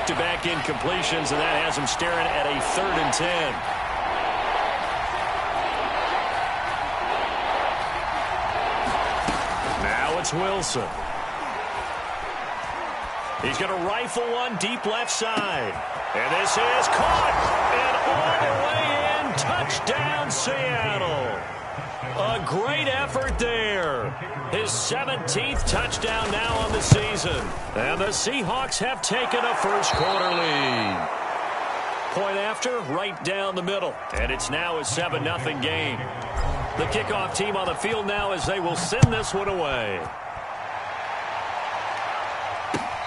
back-to-back incompletions, and that has him staring at a 3rd and 10. Now it's Wilson. He's going to rifle one deep left side. And this is caught. And all the way in. Touchdown, Seattle. A great effort there. His 17th touchdown now on the season. And the Seahawks have taken a first-quarter lead. Point after, right down the middle. And it's now a 7-0 game. The kickoff team on the field now as they will send this one away.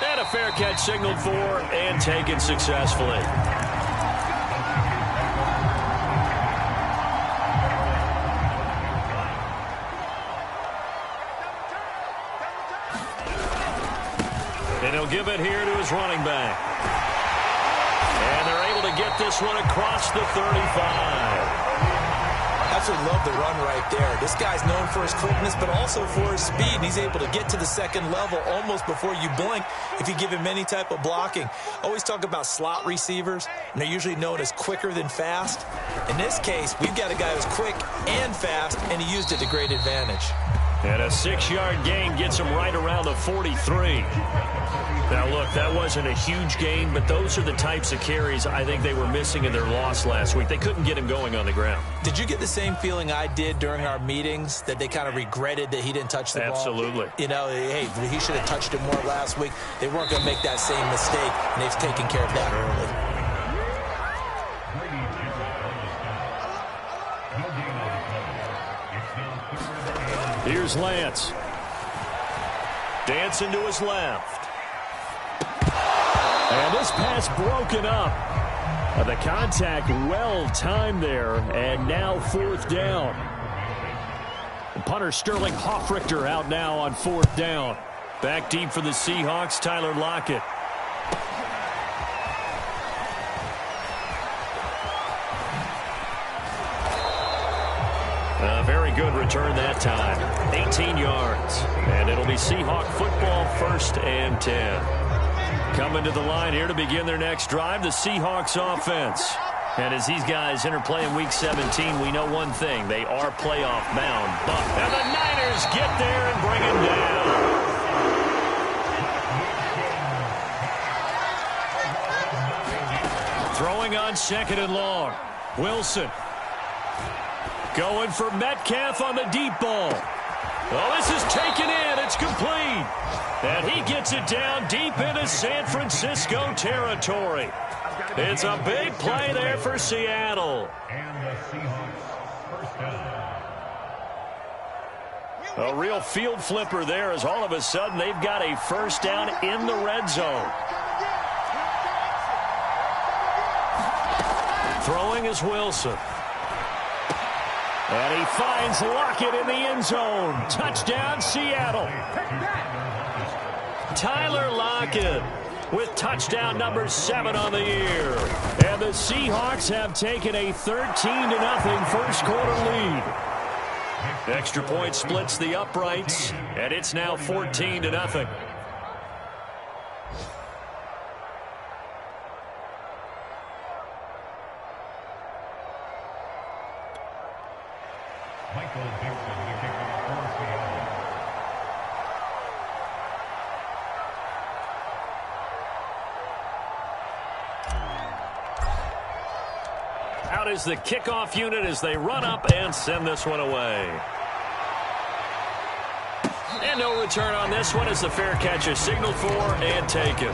And a fair catch signaled for and taken successfully. And he'll give it here to his running back. And they're able to get this one across the 35. Absolutely love the run right there. This guy's known for his quickness, but also for his speed. And he's able to get to the second level almost before you blink if you give him any type of blocking. Always talk about slot receivers, and they're usually known as quicker than fast. In this case, we've got a guy who's quick and fast, and he used it to great advantage. And a 6-yard gain gets him right around the 43. Now, look, that wasn't a huge gain, but those are the types of carries I think they were missing in their loss last week. They couldn't get him going on the ground. Did you get the same feeling I did during our meetings, that they kind of regretted that he didn't touch the ball? Absolutely. You know, hey, he should have touched it more last week. They weren't going to make that same mistake, and they've taken care of that early. Here's Lance. Dancing to his left. And this pass broken up. The contact well timed there, and now 4th down. The punter Sterling Hoffrichter out now on 4th down. Back deep for the Seahawks, Tyler Lockett. A very good return that time. 18 yards. And it'll be Seahawk football, 1st and 10. Coming to the line here to begin their next drive, the Seahawks offense. And as these guys interplay in Week 17, we know one thing. They are playoff bound. And the Niners get there and bring him down. Throwing on 2nd and long. Wilson. Going for Metcalf on the deep ball. Well, this is taken in. It's complete. And he gets it down deep into San Francisco territory. It's a big play there for Seattle. A real field flipper there as all of a sudden they've got a 1st down in the red zone. Throwing is Wilson. And he finds Lockett in the end zone. Touchdown, Seattle. Tyler Lockett with touchdown number 7 on the year. And the Seahawks have taken a 13-0 first-quarter lead. Extra point splits the uprights, and it's now 14-0. Out is the kickoff unit as they run up and send this one away. And no return on this one as the fair catch is signaled for and taken.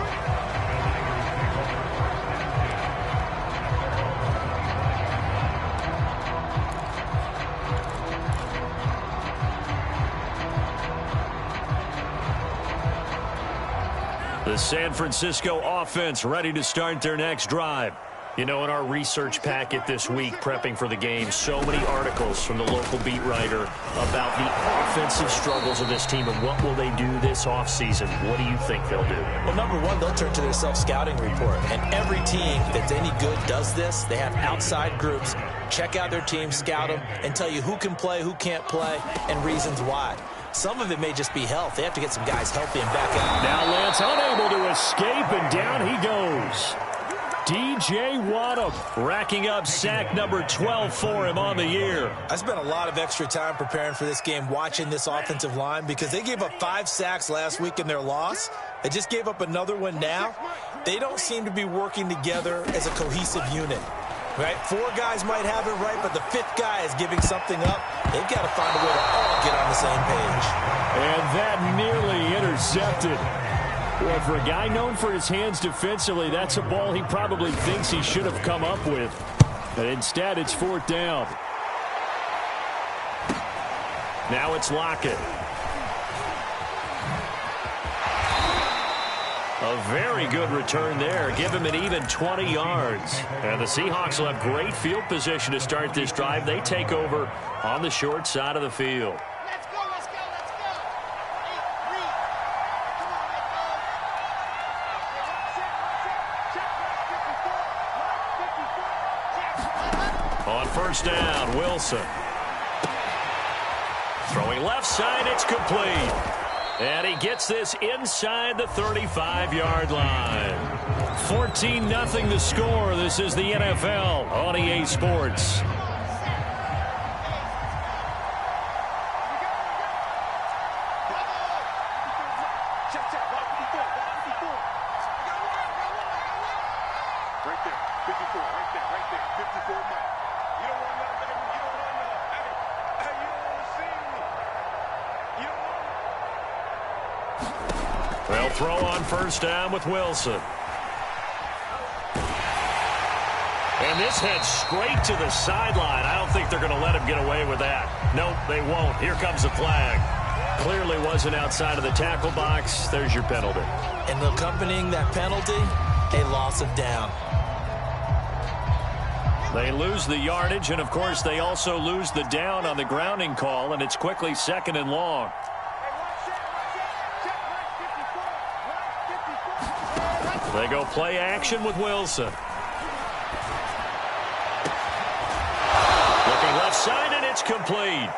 The San Francisco offense ready to start their next drive. You know, in our research packet this week, prepping for the game, so many articles from the local beat writer about the offensive struggles of this team and what will they do this offseason. What do you think they'll do? Well, number one, they'll turn to their self-scouting report. And every team that's any good does this. They have outside groups. Check out their team, scout them, and tell you who can play, who can't play, and reasons why. Some of it may just be health. They have to get some guys healthy and back out. Now Lance unable to escape, and down he goes. DJ Wadham racking up sack number 12 for him on the year. I spent a lot of extra time preparing for this game, watching this offensive line, because they gave up 5 sacks last week in their loss. They just gave up another one now. They don't seem to be working together as a cohesive unit. Right? 4 guys might have it right, but the 5th guy is giving something up. They've got to find a way to all get on the same page. And that nearly intercepted. Well, for a guy known for his hands defensively, that's a ball he probably thinks he should have come up with. But instead, it's 4th down. Now it's Lockett. A very good return there. Give him an even 20 yards. And the Seahawks will have great field position to start this drive. They take over on the short side of the field. Let's go, let's go, let's go. 8, 3. On first down, Wilson. Throwing left side, it's complete. And he gets this inside the 35-yard line. 14-0 the score. This is the NFL on EA Sports. They'll throw on first down with Wilson. And this heads straight to the sideline. I don't think they're going to let him get away with that. Nope, they won't. Here comes the flag. Clearly wasn't outside of the tackle box. There's your penalty. And accompanying that penalty, a loss of down. They lose the yardage, and of course they also lose the down on the grounding call, and it's quickly 2nd and long. They go play action with Wilson. Looking left side, and it's complete.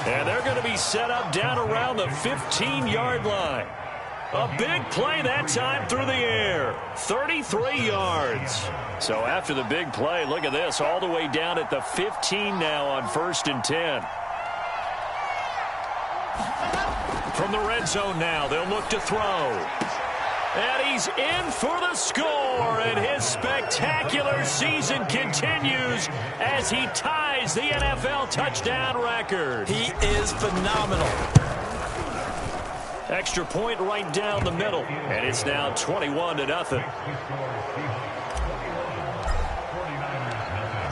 And they're going to be set up down around the 15-yard line. A big play that time through the air. 33 yards. So after the big play, look at this, all the way down at the 15 now on 1st and 10. From the red zone now, they'll look to throw. And he's in for the score, and his spectacular season continues as he ties the NFL touchdown record. He is phenomenal. Extra point right down the middle, and it's now 21-0.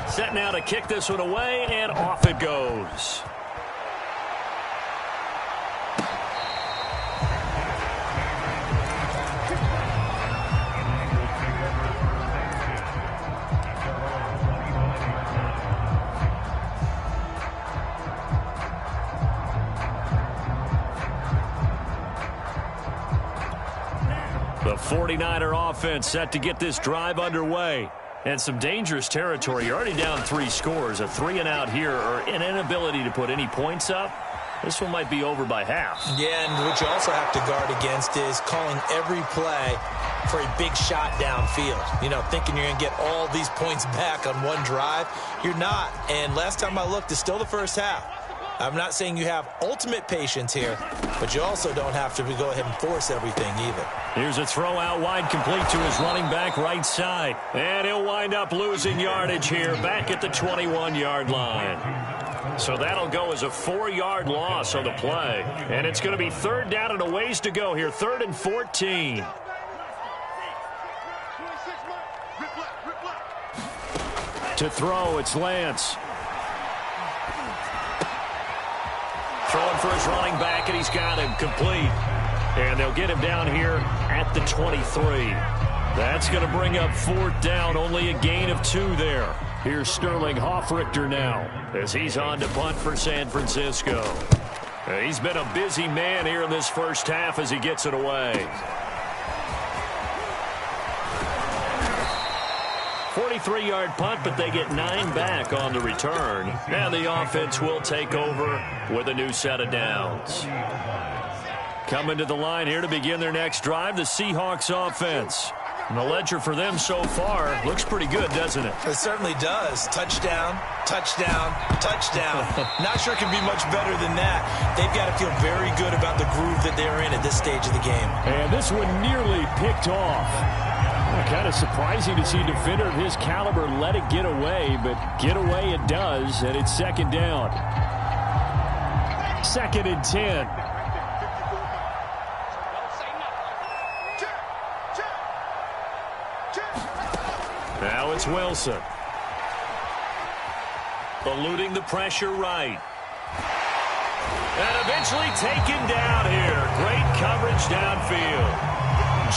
Set now to kick this one away, and off it goes. The 49er offense set to get this drive underway. And some dangerous territory. You're already down 3 scores. A 3-and-out here, or an inability to put any points up. This one might be over by half. Yeah, and what you also have to guard against is calling every play for a big shot downfield. You know, thinking you're going to get all these points back on one drive. You're not. And last time I looked, it's still the first half. I'm not saying you have ultimate patience here, but you also don't have to go ahead and force everything either. Here's a throw out wide, complete to his running back right side. And he'll wind up losing yardage here back at the 21-yard line. So that'll go as a 4-yard loss on the play. And it's going to be 3rd down and a ways to go here. 3rd and 14. To throw, it's Lance. Throwing for his running back, and he's got him complete. And they'll get him down here at the 23. That's going to bring up 4th down, only a gain of 2 there. Here's Sterling Hoffrichter now as he's on to punt for San Francisco. He's been a busy man here in this first half as he gets it away. 43-yard punt, but they get 9 back on the return. And the offense will take over with a new set of downs. Coming to the line here to begin their next drive, the Seahawks offense. And the ledger for them so far looks pretty good, doesn't it? It certainly does. Touchdown, touchdown, touchdown. Not sure it can be much better than that. They've got to feel very good about the groove that they're in at this stage of the game. And this one nearly picked off. Kind of surprising to see a defender of his caliber let it get away, but get away it does, and it's second down. 2nd and 10. Now it's Wilson. Eluding the pressure right. And eventually taken down here. Great coverage downfield.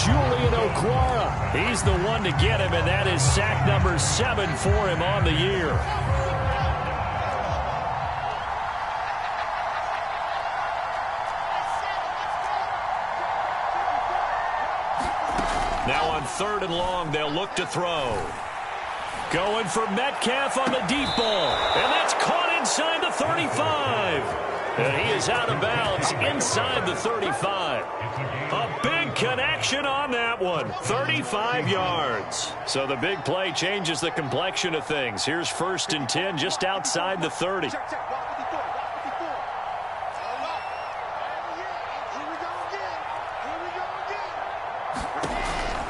Julian Okwara. He's the one to get him, and that is sack number 7 for him on the year. Now on 3rd and long, they'll look to throw. Going for Metcalf on the deep ball. And that's caught inside the 35. And he is out of bounds inside the 35. A big connection on that one. 35 yards. So the big play changes the complexion of things. Here's 1st and 10 just outside the 30.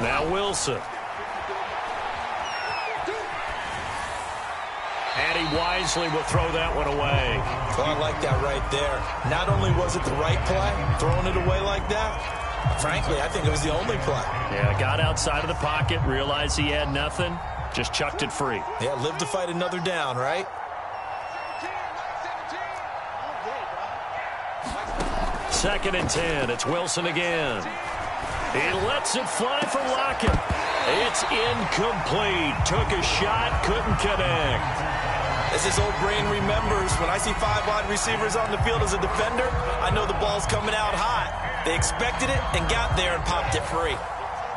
Now Wilson. And he wisely will throw that one away. Oh, I like that right there. Not only was it the right play, throwing it away like that, frankly, I think it was the only play. Yeah, got outside of the pocket, realized he had nothing, just chucked it free. Yeah, live to fight another down, right? 2nd and 10. It's Wilson again. He lets it fly for Lockett. It's incomplete. Took a shot, couldn't connect. As his old brain remembers, when I see 5 wide receivers on the field as a defender, I know the ball's coming out hot. They expected it and got there and popped it free.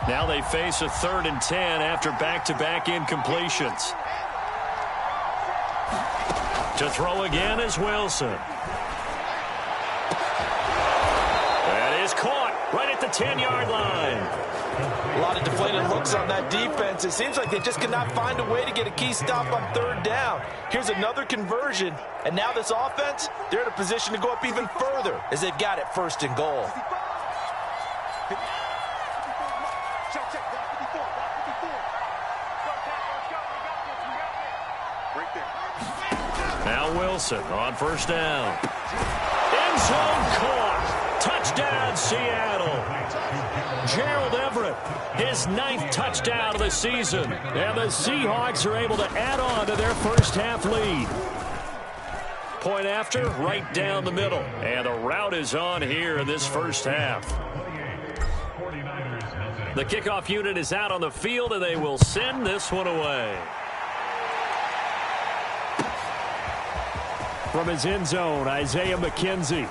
Now they face a 3rd and 10 after back-to-back incompletions. To throw again is Wilson. That is caught right at the 10-yard line. A lot of deflated looks on that defense. It seems like they just cannot find a way to get a key stop on 3rd down. Here's another conversion, and now this offense, they're in a position to go up even further as they've got it 1st and goal. Now Wilson on 1st down. End zone caught. Touchdown, Seattle. Gerald Everett, his 9th touchdown of the season. And the Seahawks are able to add on to their first-half lead. Point after, right down the middle. And the route is on here in this first half. The kickoff unit is out on the field, and they will send this one away. From his end zone, Isaiah McKenzie.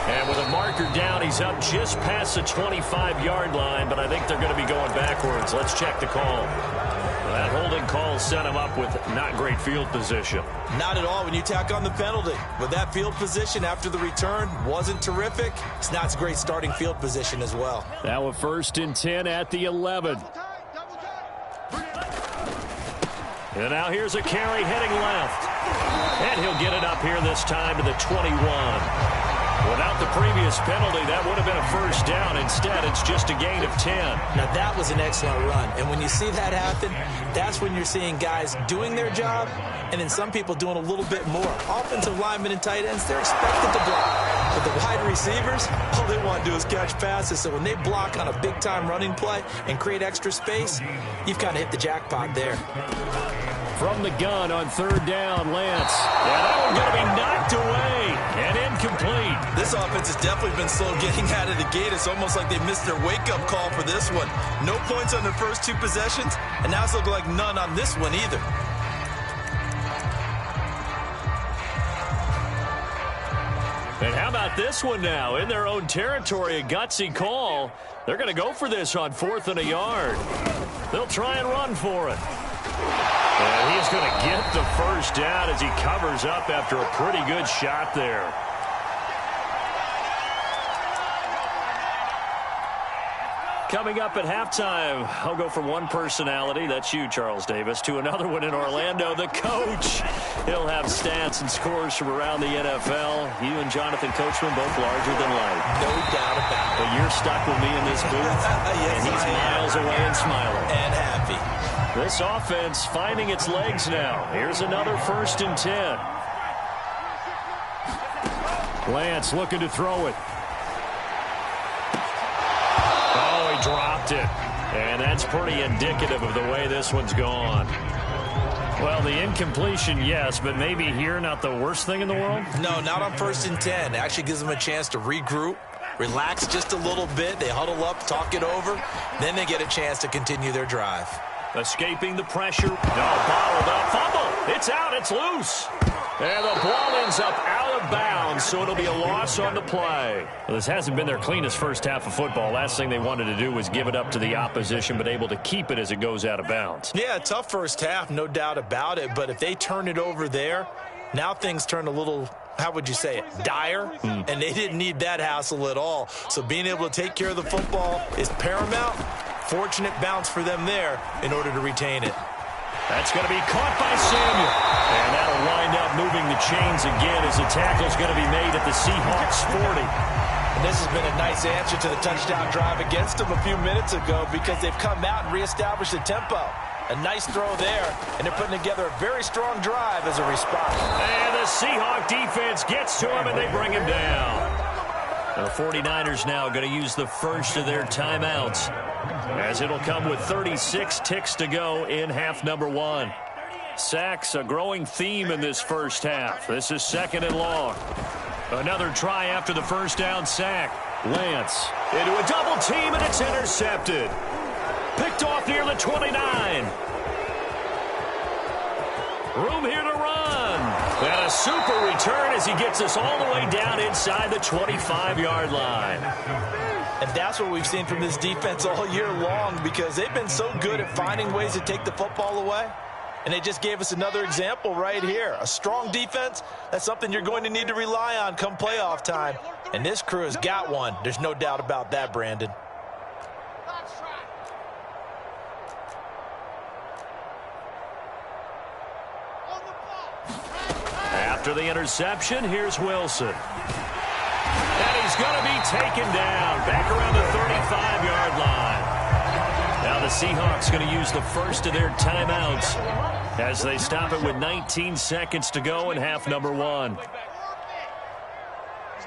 And with a marker down, he's up just past the 25-yard line, but I think they're going to be going backwards. Let's check the call. That holding call set him up with not great field position. Not at all when you tack on the penalty. But that field position after the return wasn't terrific. It's not a great starting field position as well. Now a 1st and 10 at the 11. And now here's a carry heading left. And he'll get it up here this time to the 21. Without the previous penalty, that would have been a 1st down. Instead, it's just a gain of 10. Now, that was an excellent run. And when you see that happen, that's when you're seeing guys doing their job and then some people doing a little bit more. Offensive linemen and tight ends, they're expected to block. But the wide receivers, all they want to do is catch passes. So when they block on a big-time running play and create extra space, you've kind of hit the jackpot there. From the gun on 3rd down, Lance. Yeah, that one's going to be knocked away and incomplete. This offense has definitely been slow getting out of the gate. It's almost like they missed their wake-up call for this one. No points on their first 2 possessions, and now it's looking like none on this one either. And how about this one now? In their own territory, a gutsy call. They're going to go for this on 4th and a yard. They'll try and run for it. And he's going to get the first down as he covers up after a pretty good shot there. Coming up at halftime, I'll go from one personality, that's you, Charles Davis, to another one in Orlando, the coach. He'll have stats and scores from around the NFL. You and Jonathan Coachman, both larger than life. No doubt about it. But you're stuck with me in this booth, Yes, and he's miles away and smiling. And happy. This offense finding its legs now. Here's another 1st and 10. Lance looking to throw it. Dropped it, and that's pretty indicative of the way this one's gone. Well, the incompletion, yes, but maybe here not the worst thing in the world? No, not on 1st and 10. It actually gives them a chance to regroup, relax just a little bit. They huddle up, talk it over. Then they get a chance to continue their drive. Escaping the pressure. No, bottled up. Fumble. It's out. It's loose. And the ball ends up out of bounds, so it'll be a loss on the play. Well, this hasn't been their cleanest first half of football. Last thing they wanted to do was give it up to the opposition, but able to keep it as it goes out of bounds. Yeah, tough first half, no doubt about it. But if they turn it over there, now things turn a little, how would you say it, dire? And they didn't need that hassle at all. So being able to take care of the football is paramount. Fortunate bounce for them there in order to retain it. That's going to be caught by Samuel. And that'll wind up moving the chains again as the tackle's going to be made at the Seahawks 40. And this has been a nice answer to the touchdown drive against them a few minutes ago because they've come out and reestablished the tempo. A nice throw there, and they're putting together a very strong drive as a response. And the Seahawk defense gets to him, and they bring him down. The 49ers now going to use the first of their timeouts, as it'll come with 36 ticks to go in half number 1. Sacks, a growing theme in this first half. This is 2nd and long. Another try after the first down sack. Lance into a double team, and it's intercepted. Picked off near the 29. Room here to run. And a super return as he gets us all the way down inside the 25-yard line. And that's what we've seen from this defense all year long because they've been so good at finding ways to take the football away. And they just gave us another example right here. A strong defense, that's something you're going to need to rely on come playoff time. And this crew has got one. There's no doubt about that, Brandon. After the interception, here's Wilson. And he's going to be taken down back around the 35-yard line. Now the Seahawks going to use the first of their timeouts as they stop it with 19 seconds to go in half number 1. Let's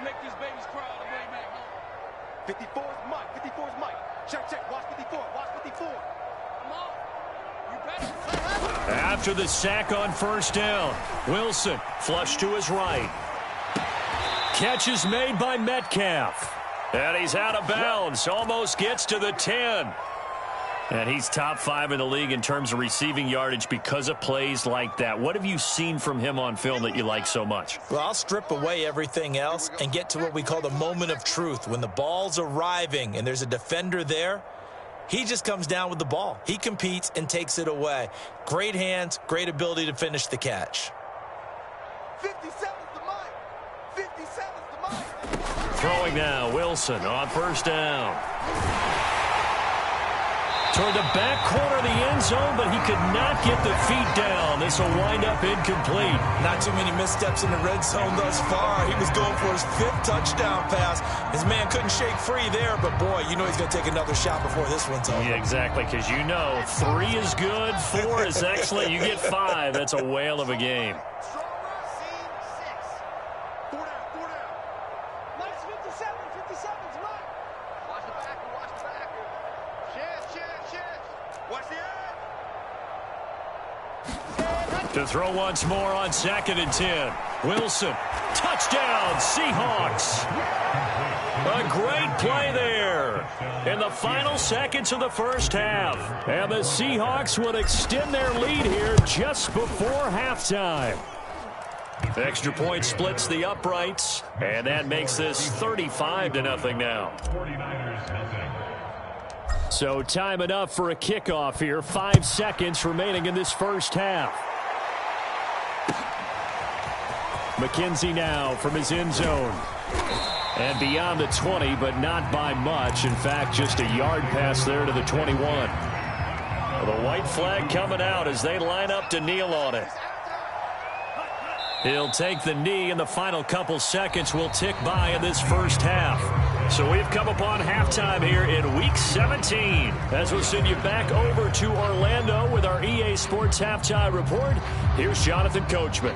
make these babies cry on the way back home. 54 is Mike. 54 is Mike. Check. Watch 54. Watch 54. Come on. You better. After the sack on first down, Wilson flush to his right. Catch is made by Metcalf. And he's out of bounds. Almost gets to the 10. And he's top 5 in the league in terms of receiving yardage because of plays like that. What have you seen from him on film that you like so much? Well, I'll strip away everything else and get to what we call the moment of truth. When the ball's arriving and there's a defender there, he just comes down with the ball. He competes and takes it away. Great hands, great ability to finish the catch. 57's the Mike. 57's the Mike. Throwing now, Wilson on first down. Toward the back corner of the end zone, but he could not get the feet down. This will wind up incomplete. Not too many missteps in the red zone thus far. He was going for his 5th touchdown pass. His man couldn't shake free there, but boy, you know he's going to take another shot before this one's over. Yeah, exactly, because you know 3 is good, 4 is excellent. You get 5. That's a whale of a game. Four down. Mike's 57. 57's Mike. Watch the backer. Watch the backer. Chance. Watch the edge. To throw once more on 2nd and 10. Wilson, touchdown, Seahawks. A great play there in the final seconds of the first half. And the Seahawks would extend their lead here just before halftime. Extra point splits the uprights, and that makes this 35-0 now. So time enough for a kickoff here. 5 seconds remaining in this first half. McKenzie now from his end zone. And beyond the 20, but not by much. In fact, just a yard pass there to the 21. The white flag coming out as they line up to kneel on it. He'll take the knee, and the final couple seconds will tick by in this first half. So we've come upon halftime here in Week 17. As we'll send you back over to Orlando with our EA Sports Halftime Report, here's Jonathan Coachman.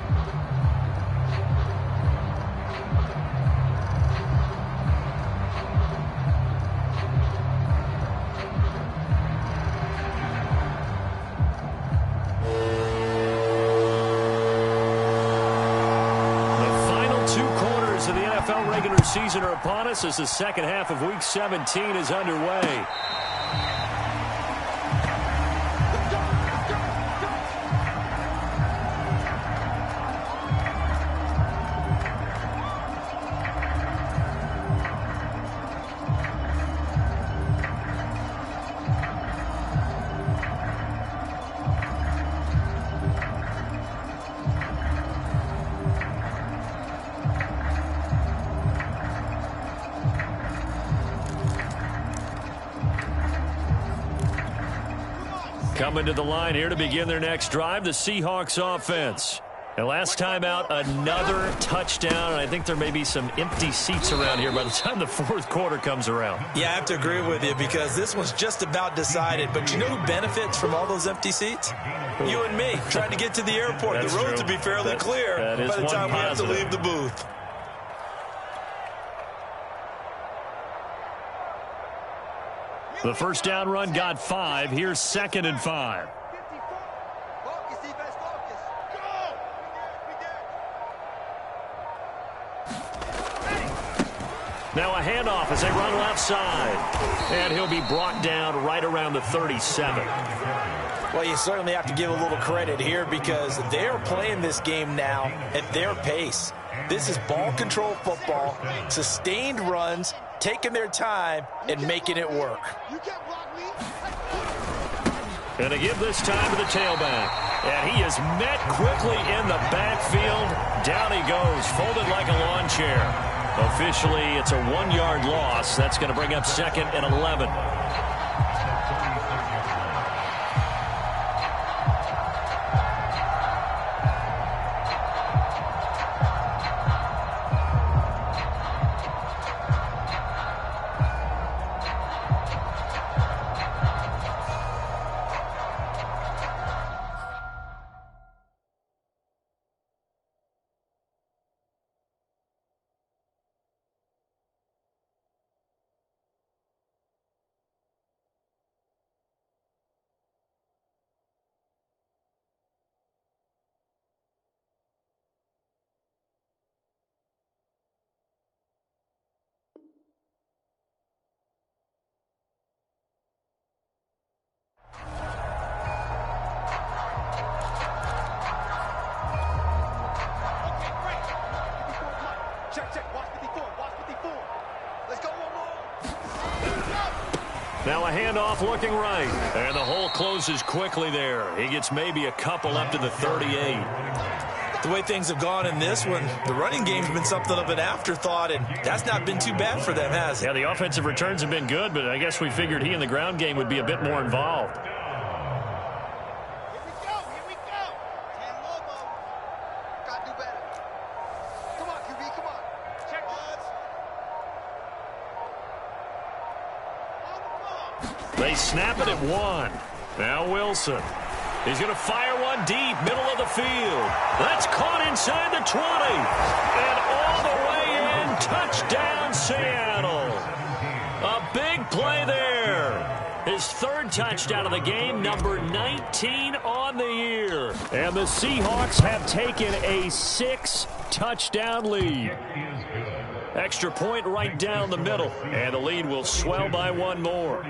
Season are upon us as the second half of Week 17 is underway. Coming to the line here to begin their next drive, the Seahawks offense. And last time out, another touchdown. And I think there may be some empty seats around here by the time the fourth quarter comes around. Yeah, I have to agree with you because this one's just about decided. But you know who benefits from all those empty seats? You and me, trying to get to the airport. That's the roads true. will be fairly clear by the time we have to leave the booth. The first down run got 5. Here's 2nd and 5. Focus, defense, focus. Go! Now a handoff as they run left side. And he'll be brought down right around the 37. Well, you certainly have to give a little credit here because they're playing this game now at their pace. This is ball control football, sustained runs, taking their time and making it work. You can't block me. And to give this time to the tailback. And he is met quickly in the backfield. Down he goes, folded like a lawn chair. Officially, it's a 1-yard loss. That's going to bring up 2nd and 11. Now a handoff looking right. And the hole closes quickly there. He gets maybe a couple up to the 38. The way things have gone in this one, the running game's been something of an afterthought, and that's not been too bad for them, has it? Yeah, the offensive returns have been good, but I guess we figured he in the ground game would be a bit more involved. Here we go. Tan Lobo. Gotta do better. Come on, QB, come on. Check odds. They snap it at 1. Now Wilson. He's going to fire one deep, middle of the field. That's caught inside the 20. And all the way in, touchdown Seattle. A big play there. His 3rd touchdown of the game, number 19 on the year. And the Seahawks have taken a 6-touchdown lead. Extra point right down the middle. And the lead will swell by 1 more.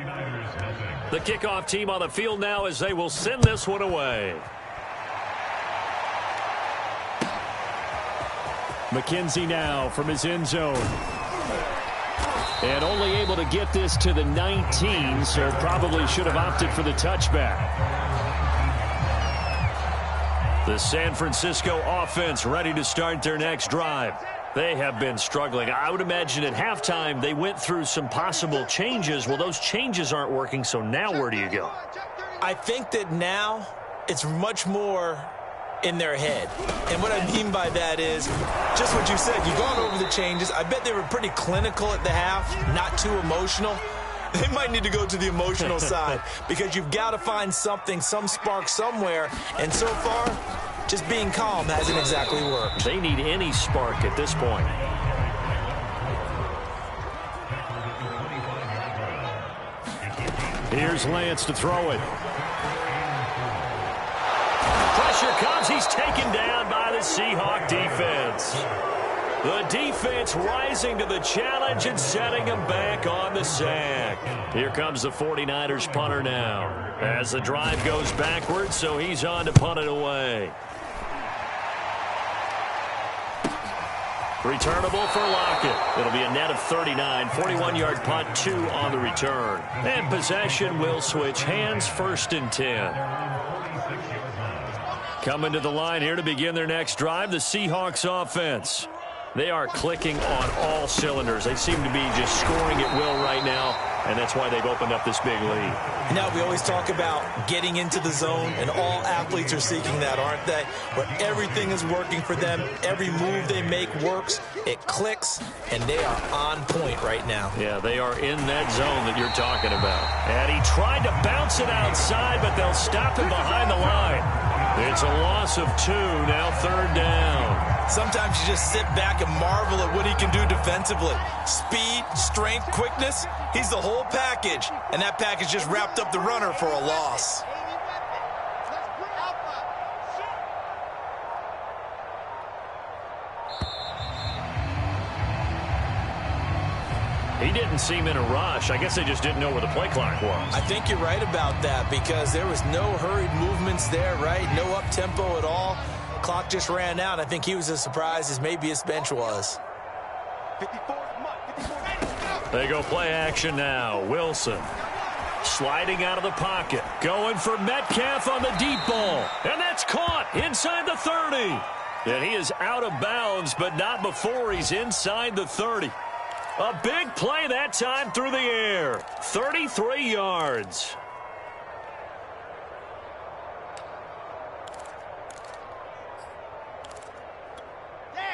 The kickoff team on the field now as they will send this one away. McKenzie now from his end zone. And only able to get this to the 19, so probably should have opted for the touchback. The San Francisco offense ready to start their next drive. They have been struggling. I would imagine at halftime they went through some possible changes. Well, those changes aren't working, so now where do you go? I think that now it's much more in their head. And what I mean by that is just what you said. You've gone over the changes. I bet they were pretty clinical at the half, not too emotional. They might need to go to the emotional side because you've got to find something, some spark somewhere. And so far, just being calm hasn't exactly worked. They need any spark at this point. Here's Lance to throw it. Pressure comes. He's taken down by the Seahawk defense. The defense rising to the challenge and setting him back on the sack. Here comes the 49ers punter now. As the drive goes backwards, so he's on to punt it away. Returnable for Lockett. It'll be a net of 39. 41-yard punt, 2 on the return. And possession will switch hands, 1st and 10. Coming to the line here to begin their next drive, the Seahawks offense. They are clicking on all cylinders. They seem to be just scoring at will right now, and that's why they've opened up this big lead. Now, we always talk about getting into the zone, and all athletes are seeking that, aren't they? Where everything is working for them. Every move they make works. It clicks, and they are on point right now. Yeah, they are in that zone that you're talking about. And he tried to bounce it outside, but they'll stop him behind the line. It's a loss of 2, now 3rd down. Sometimes you just sit back and marvel at what he can do defensively. Speed, strength, quickness, he's the whole package. And that package just wrapped up the runner for a loss. He didn't seem in a rush. I guess they just didn't know where the play clock was. I think you're right about that because there was no hurried movements there, right? No up-tempo at all. Clock just ran out. I think he was as surprised as maybe his bench was. They go play action now. Wilson sliding out of the pocket. Going for Metcalf on the deep ball. And that's caught inside the 30. And he is out of bounds, but not before he's inside the 30. A big play that time through the air. 33 yards.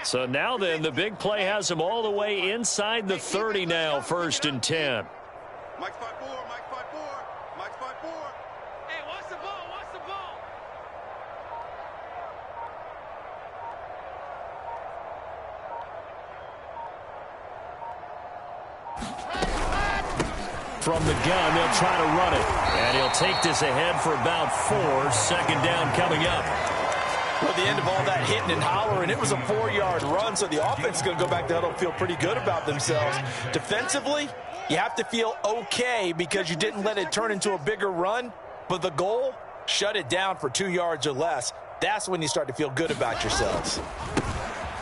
So now then, the big play has him all the way inside the 30 now, 1st and 10. Mike 5-4, Mike 5-4, Mike 5-4. Hey, watch the ball, watch the ball. From the gun, they'll try to run it. And he'll take this ahead for about 4. 2nd down coming up. Well, the end of all that hitting and hollering, it was a 4-yard run, so the offense is going to go back to huddle and feel pretty good about themselves. Defensively, you have to feel okay because you didn't let it turn into a bigger run, but the goal, shut it down for 2 yards or less. That's when you start to feel good about yourselves.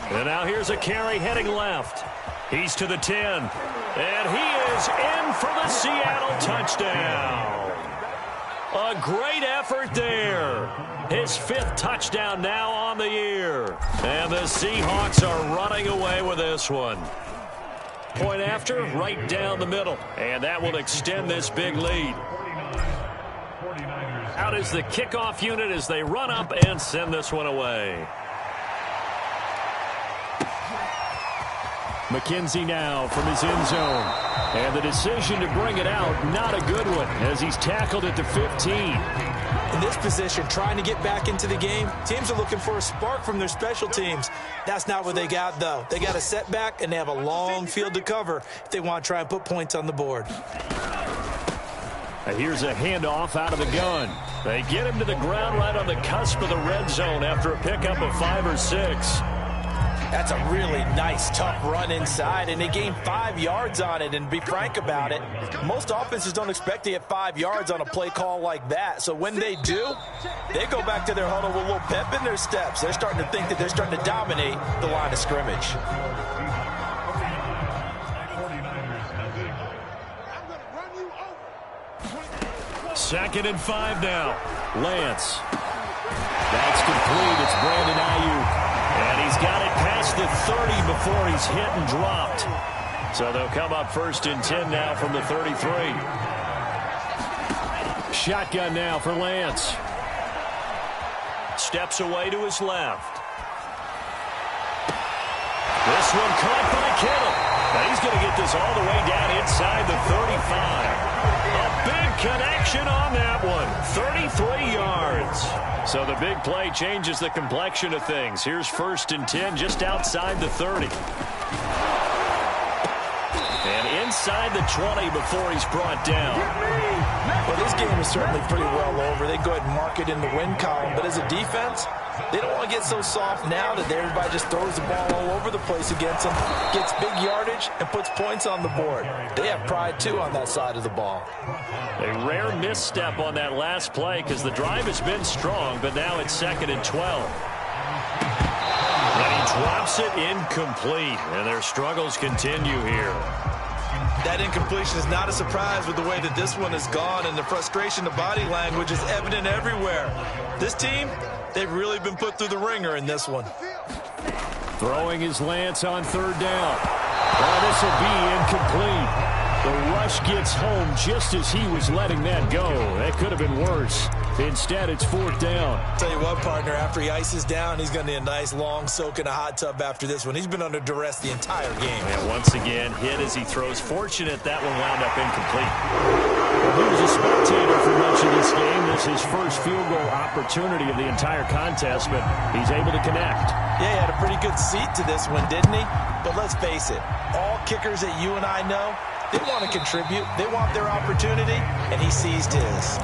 And now here's a carry heading left. He's to the 10. And he is in for the Seattle touchdown. A great effort there. His 5th touchdown now on the year. And the Seahawks are running away with this one. Point after, right down the middle. And that will extend this big lead. Out is the kickoff unit as they run up and send this one away. McKenzie now from his end zone. And the decision to bring it out, not a good one, as he's tackled at the 15. In this position, trying to get back into the game, teams are looking for a spark from their special teams. That's not what they got, though. They got a setback, and they have a long field to cover if they want to try and put points on the board. And here's a handoff out of the gun. They get him to the ground right on the cusp of the red zone after a pickup of 5 or 6. That's a really nice, tough run inside, and they gained 5 yards on it. And to be frank about it, most offenses don't expect to get 5 yards on a play call like that. So when they do, they go back to their huddle with a little pep in their steps. They're starting to think that they're starting to dominate the line of scrimmage. Second and 5 now. Lance. That's complete. It's Brandon Ayuk. And he's got it past the 30 before he's hit and dropped. So they'll come up 1st and 10 now from the 33. Shotgun now for Lance. Steps away to his left. This one caught by Kittle. Now he's going to get this all the way down inside the 35. A big connection on that one. 33 yards. So the big play changes the complexion of things. Here's 1st and 10 just outside the 30. And inside the 20 before he's brought down. Well, this game is certainly pretty well over. They go ahead and mark it in the win column. But as a defense, they don't want to get so soft now that everybody just throws the ball all over the place against them, gets big yardage, and puts points on the board. They have pride, too, on that side of the ball. A rare misstep on that last play because the drive has been strong, but now it's 2nd and 12. And he drops it incomplete, and their struggles continue here. That incompletion is not a surprise with the way that this one has gone, and the frustration, the body language is evident everywhere. This team, they've really been put through the ringer in this one. Throwing his Lance on 3rd down. Oh, this will be incomplete. The rush gets home just as he was letting that go. That could have been worse. Instead, it's 4th down. Tell you what, partner, after he ices down, he's going to need a nice long soak in a hot tub after this one. He's been under duress the entire game. And once again, hit as he throws. Fortunate that one wound up incomplete. He was a spectator for much of this game. This is his first field goal opportunity of the entire contest, but he's able to connect. Yeah, he had a pretty good seat to this one, didn't he? But let's face it, all kickers that you and I know, they want to contribute. They want their opportunity, and he seized his.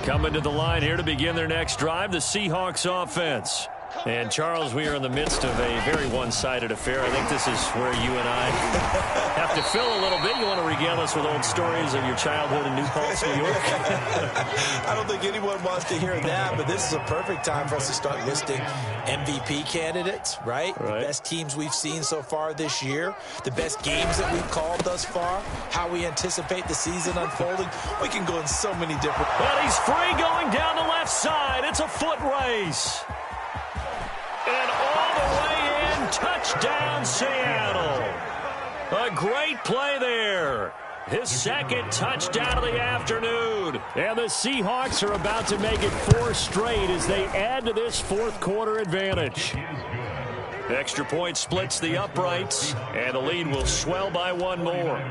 Coming to the line here to begin their next drive, the Seahawks offense. And, Charles, we are in the midst of a very one-sided affair. I think this is where you and I have to fill a little bit. You want to regale us with old stories of your childhood in New Paltz, New York? I don't think anyone wants to hear that, but this is a perfect time for us to start listing MVP candidates, right? The best teams we've seen so far this year, the best games that we've called thus far, how we anticipate the season unfolding. We can go in so many different... But he's free going down the left side. It's a foot race. And all the way in, touchdown Seattle. A great play there. His 2nd touchdown of the afternoon. And the Seahawks are about to make it 4 straight as they add to this 4th quarter advantage. Extra point splits the uprights, and the lead will swell by 1 more.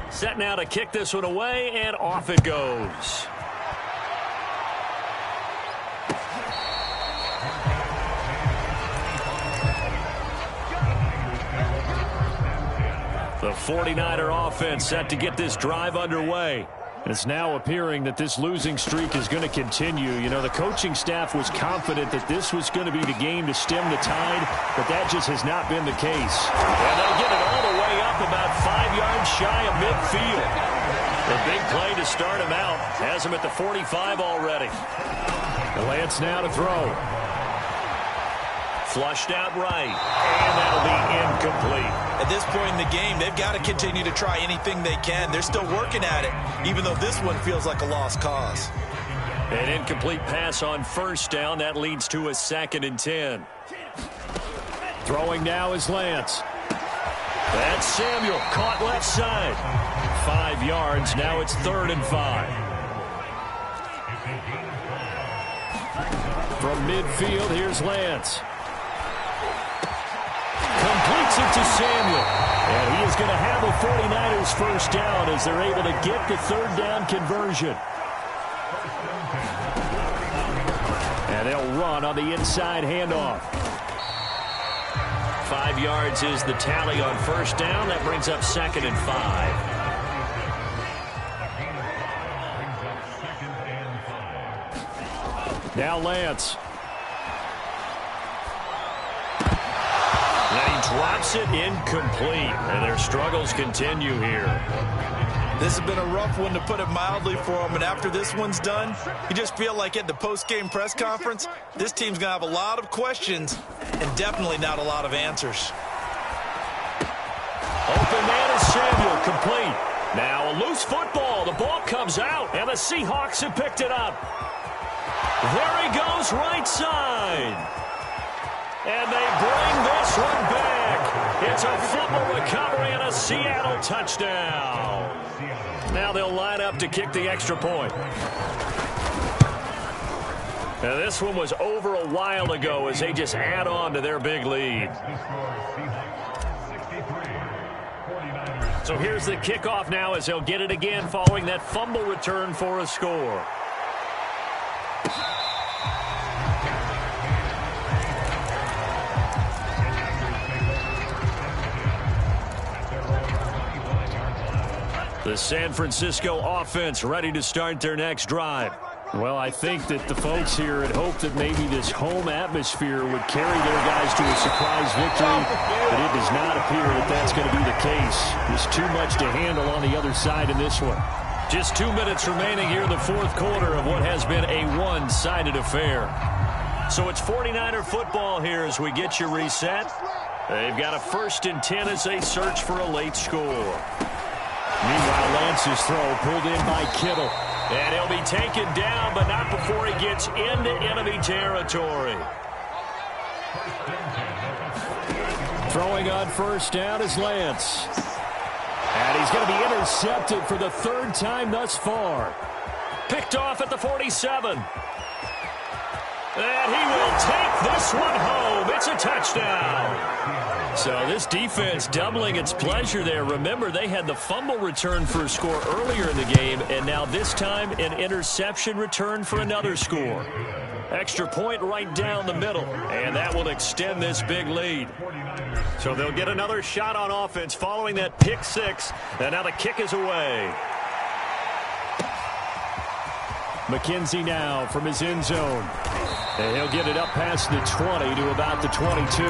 Set now to kick this one away, and off it goes. The 49er offense set to get this drive underway. It's now appearing that this losing streak is going to continue. You know, the coaching staff was confident that this was going to be the game to stem the tide, but that just has not been the case. And they'll get it all the way up about 5 yards shy of midfield. The big play to start him out has him at the 45 already. Lance now to throw. Flushed out right, and that'll be incomplete. At this point in the game, they've got to continue to try anything they can. They're still working at it, even though this one feels like a lost cause. An incomplete pass on 1st down. That leads to a 2nd and 10. Throwing now is Lance. That's Samuel, caught left side. 5 yards, now it's 3rd and 5. From midfield, here's Lance. Completes it to Samuel. And he is going to have the 49ers 1st down as they're able to get the 3rd down conversion. And they'll run on the inside handoff. 5 yards is the tally on 1st down. That brings up 2nd and 5. Now Lance. And he drops it incomplete. And their struggles continue here. This has been a rough one, to put it mildly, for them. And after this one's done, you just feel like at the post-game press conference, this team's going to have a lot of questions and definitely not a lot of answers. Open man is Samuel, complete. Now a loose football. The ball comes out, and the Seahawks have picked it up. There he goes, right side. And they bring this one back. It's a fumble recovery and a Seattle touchdown. Now they'll line up to kick the extra point. Now this one was over a while ago as they just add on to their big lead. So here's the kickoff now as they'll get it again following that fumble return for a score. The San Francisco offense ready to start their next drive. Well, I think that the folks here had hoped that maybe this home atmosphere would carry their guys to a surprise victory, but it does not appear that that's going to be the case. There's too much to handle on the other side in this one. Just 2 minutes remaining here in the fourth quarter of what has been a one-sided affair. So it's 49er football here as we get you reset. They've got a 1st and 10 as they search for a late score. Meanwhile, Lance's throw pulled in by Kittle. And he'll be taken down, but not before he gets into enemy territory. Throwing on 1st down is Lance. And he's going to be intercepted for the 3rd time thus far. Picked off at the 47. And he will take this one home. It's a touchdown. So this defense doubling its pleasure there. Remember, they had the fumble return for a score earlier in the game, and now this time an interception return for another score. Extra point right down the middle, and that will extend this big lead. So they'll get another shot on offense following that pick 6, and now the kick is away. McKenzie now from his end zone. And he'll get it up past the 20 to about the 22.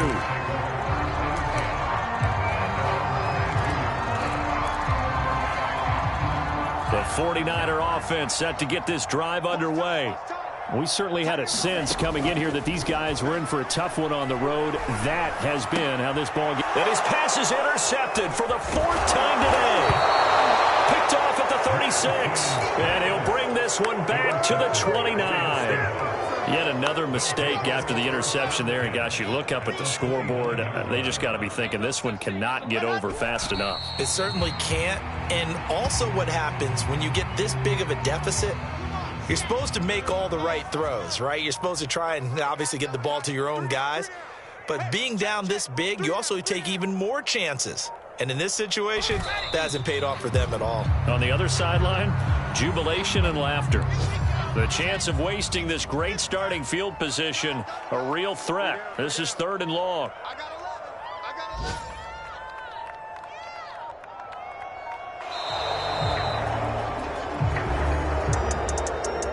The 49er offense set to get this drive underway. We certainly had a sense coming in here that these guys were in for a tough one on the road. That has been how this ball gets. And his pass is intercepted for the 4th time today. Picked off at the 36. And he'll bring this one back to the 29. Yet another mistake after the interception there. And gosh, you look up at the scoreboard, they just got to be thinking this one cannot get over fast enough. It certainly can't. And also what happens when you get this big of a deficit, you're supposed to make all the right throws, right? You're supposed to try and obviously get the ball to your own guys. But being down this big, you also take even more chances. And in this situation, that hasn't paid off for them at all. On the other sideline, jubilation and laughter. The chance of wasting this great starting field position, a real threat. This is 3rd and long.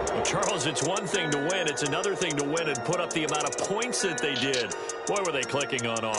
Well, Charles, it's one thing to win. It's another thing to win and put up the amount of points that they did. Boy, were they clicking on offense.